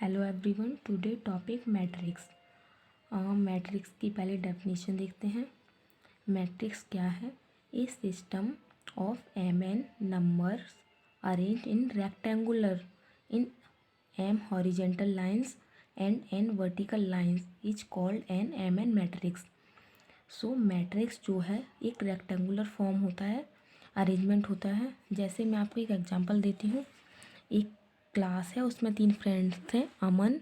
Hello everyone, today topic matrix. Matrix की पहले definition देखते हैं। मैट्रिक्स क्या है? A system of m n numbers arrange in rectangular in m horizontal lines and n vertical lines is called an m n matrix. So matrix जो है एक rectangular form होता है, अरेंजमेंट होता है। जैसे मैं आपको एक एग्जांपल देती हूँ। एक क्लास है, उसमें 3 फ्रेंड्स थे, अमन,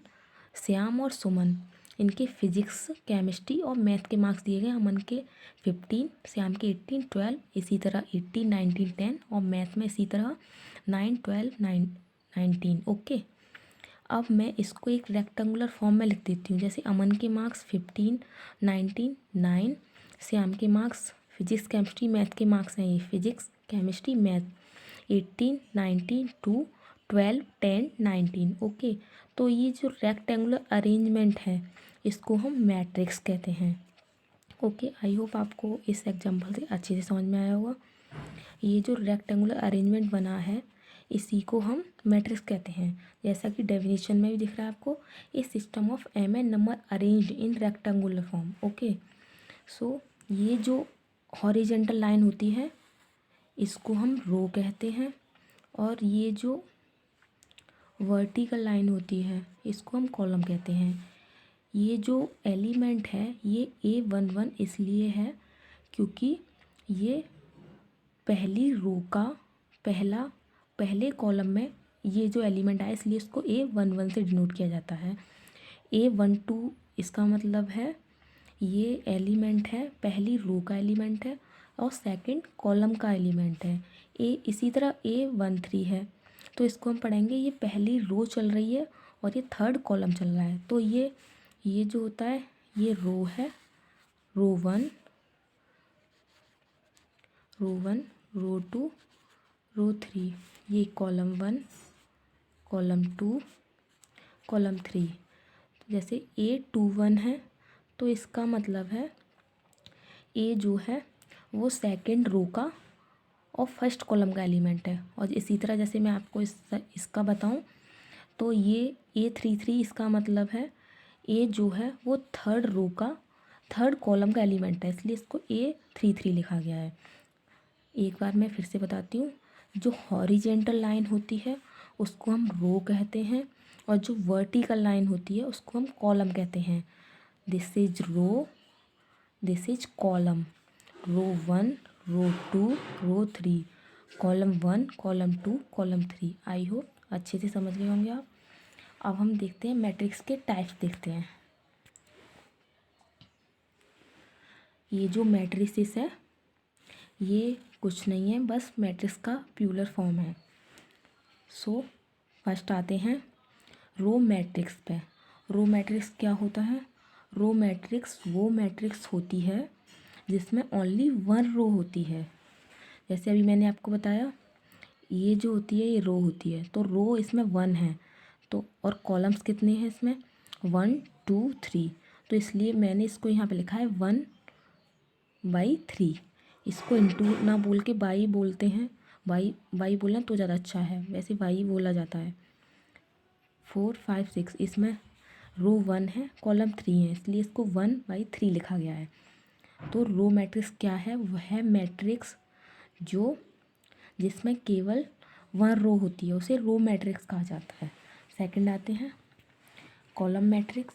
श्याम और सुमन। इनके फिजिक्स, केमिस्ट्री और मैथ के मार्क्स दिए गए। अमन के 15, श्याम के 18, 12, इसी तरह 18, 19, 10 और मैथ में इसी तरह 9, 12, 19। ओके, अब मैं इसको एक रेक्टेंगुलर फॉर्म में लिख देती हूँ। जैसे अमन के मार्क्स 15, 19, 9, श्याम के मार्क्स फिजिक्स, केमिस्ट्री, मैथ के मार्क्स हैं ये फिजिक्स, केमिस्ट्री, मैथ 18, 19, 2, 12, 10, 19। ओके, तो ये जो रेक्टेंगुलर अरेंजमेंट है इसको हम मैट्रिक्स कहते हैं। ओके, आई होप आपको इस एग्जांपल से अच्छे से समझ में आया होगा। ये जो रेक्टेंगुलर अरेंजमेंट बना है इसी को हम मैट्रिक्स कहते हैं। जैसा कि डेफिनेशन में भी दिख रहा है आपको, a system of m n number arranged in rectangular form. Okay, so ये जो हॉरिजेंटल लाइन होती है इसको हम रो कहते हैं, और ये जो वर्टिकल लाइन होती है इसको हम कॉलम कहते हैं। ये जो एलिमेंट है ये A11 इसलिए है क्योंकि ये पहली रो का पहले कॉलम में ये जो एलिमेंट आया, इसलिए इसको A11 से डिनोट किया जाता है। A12 इसका मतलब है ये एलिमेंट है, पहली रो का एलिमेंट है और सेकंड कॉलम का एलिमेंट है। इसी तरह A13 है, तो इसको हम पढ़ेंगे ये पहली रो चल रही है और ये थर्ड कॉलम चल रहा है। तो ये जो होता है ये रो है, रो 1, रो 2, रो 3, ये कॉलम 1, कॉलम 2, कॉलम 3। जैसे A21 है तो इसका मतलब है ए जो है वो सेकंड रो का और फर्स्ट कॉलम का एलिमेंट है। और इसी तरह जैसे मैं आपको इसका बताऊं तो ये A33 इसका मतलब है ए जो है वो थर्ड रो का थर्ड कॉलम का एलिमेंट है, इसलिए इसको A33 लिखा गया है। एक बार मैं फिर से बताती हूँ। जो हॉरिजेंटल लाइन होती है उसको हम रो कहते हैं, और जो वर्टिकल लाइन होती है उसको हम कॉलम कहते हैं। This is row, this is column. Row 1, row 2, row 3, column 1, column 2, column 3। I hope अच्छे से समझ गए होंगे आप। अब हम देखते हैं मैट्रिक्स के टाइप्स देखते हैं। ये जो मैट्रिसेस है ये कुछ नहीं है, बस मैट्रिक्स का प्यूलर फॉर्म है। सो फर्स्ट आते हैं रो मैट्रिक्स पे। रो मैट्रिक्स क्या होता है? रो मैट्रिक्स वो मैट्रिक्स होती है जिसमें ओनली 1 रो होती है। जैसे अभी मैंने आपको बताया ये जो होती है ये रो होती है, तो रो इसमें 1 है, तो और कॉलम्स कितने हैं इसमें? 1, 2, 3। तो इसलिए मैंने इसको यहाँ पे लिखा है 1/3। इसको इंटू ना बोल के बाई बोलते हैं, बाई बोलना तो ज़्यादा अच्छा है, वैसे बाई बोला जाता है। 4, 5, 6 इसमें रो 1 है, कॉलम 3 है, इसलिए इसको 1/3 लिखा गया है। तो रो मैट्रिक्स क्या है? वह है मैट्रिक्स जिसमें केवल 1 रो होती है, उसे रो मैट्रिक्स कहा जाता है। सेकंड आते हैं कॉलम मैट्रिक्स।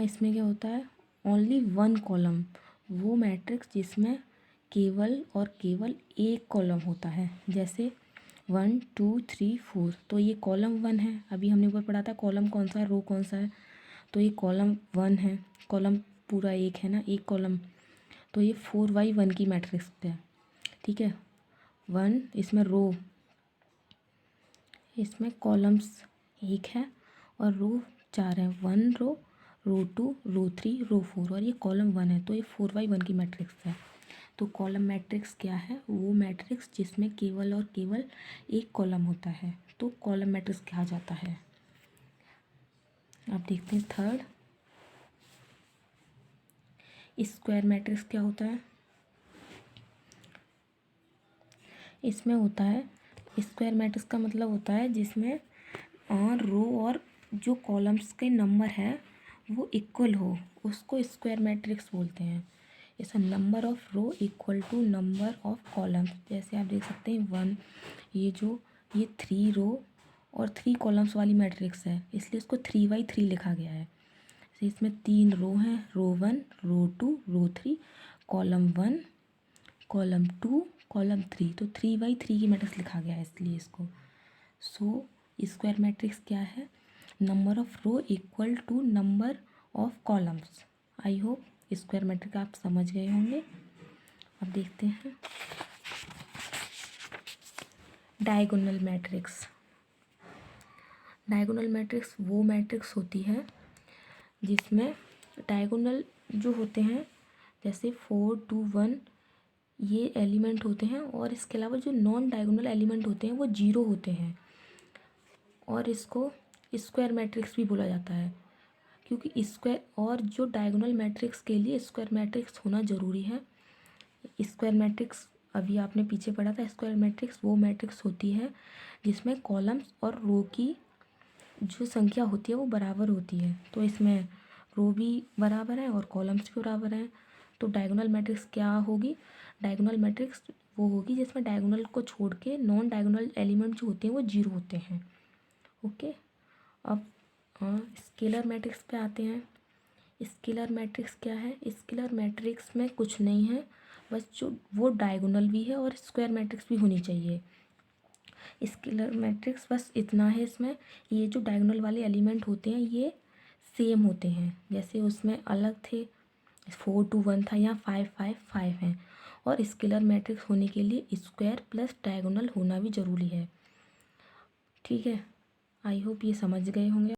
इसमें क्या होता है? ओनली 1 कॉलम, वो मैट्रिक्स जिसमें केवल और केवल एक कॉलम होता है। जैसे 1, 2, 3, 4, तो ये कॉलम 1 है। अभी हमने ऊपर पढ़ा था कॉलम कौन सा है, रो कौन सा है, तो ये कॉलम 1 है। कॉलम पूरा एक है ना, एक कॉलम, तो ये 4/1 की मैट्रिक्स है। ठीक है, 1 इसमें रो, इसमें कॉलम्स एक है और रो 4 है। 1 रो, रो 2, रो 3, रो 4, और ये कॉलम 1 है, तो ये 4/1 की मैट्रिक्स है। तो कॉलम मैट्रिक्स क्या है? वो मैट्रिक्स जिसमें केवल और केवल एक कॉलम होता है, तो कॉलम मैट्रिक्स कहा जाता है। अब देखते हैं थर्ड स्क्वायर मैट्रिक्स क्या होता है। इसमें होता है स्क्वायर मैट्रिक्स का मतलब होता है जिसमें रो और जो कॉलम्स के नंबर है वो इक्वल हो, उसको स्क्वायर मैट्रिक्स बोलते हैं। ऐसा number of row equal to number of columns, जैसे आप देख सकते हैं 1, ये 3 रो और 3 कॉलम्स वाली मैट्रिक्स है, इसलिए इसको 3×3 लिखा गया है। तो इसमें 3 रो हैं, रो 1, row 2, row 3, column 1, column 2, column 3, तो 3×3 की मैट्रिक्स लिखा गया है इसलिए इसको। सो स्क्वायर मैट्रिक्स क्या है? Number of row equal to number of columns. I hope square matrix आप समझ गए होंगे। अब देखते हैं डायगोनल मैट्रिक्स। डायगोनल मैट्रिक्स वो मैट्रिक्स होती है जिसमें डायगोनल जो होते हैं, जैसे 4, 2, 1 ये एलिमेंट होते हैं, और इसके अलावा जो नॉन डायगोनल एलिमेंट होते हैं वो 0 होते हैं, और इसको स्क्वायर मैट्रिक्स भी बोला जाता है। क्योंकि स्क्वायर और जो डायगोनल मैट्रिक्स के लिए स्क्वायर मैट्रिक्स होना ज़रूरी है। स्क्वायर मैट्रिक्स अभी आपने पीछे पढ़ा था, स्क्वायर मैट्रिक्स वो मैट्रिक्स होती है जिसमें कॉलम्स और रो की जो संख्या होती है वो बराबर होती है। तो इसमें रो भी बराबर है और कॉलम्स भी बराबर हैं। तो डायगोनल मैट्रिक्स क्या होगी? डायगोनल मैट्रिक्स वो होगी जिसमें डायगोनल को छोड़ के नॉन डायगोनल एलिमेंट जो होते हैं वो 0 होते हैं। ओके, अब स्केलर मैट्रिक्स पे आते हैं। स्केलर मैट्रिक्स क्या है? स्केलर मैट्रिक्स में कुछ नहीं है, बस जो वो डायगोनल भी है और स्क्वायर मैट्रिक्स भी होनी चाहिए। स्केलर मैट्रिक्स बस इतना है, इसमें ये जो डायगोनल वाले एलिमेंट होते हैं ये सेम होते हैं, जैसे उसमें अलग थे 4, 2, 1 था, यहाँ 5, 5, 5 है। और स्केलर मैट्रिक्स होने के लिए स्क्वायर प्लस डायगोनल होना भी ज़रूरी है। ठीक है, आई होप ये समझ गए होंगे।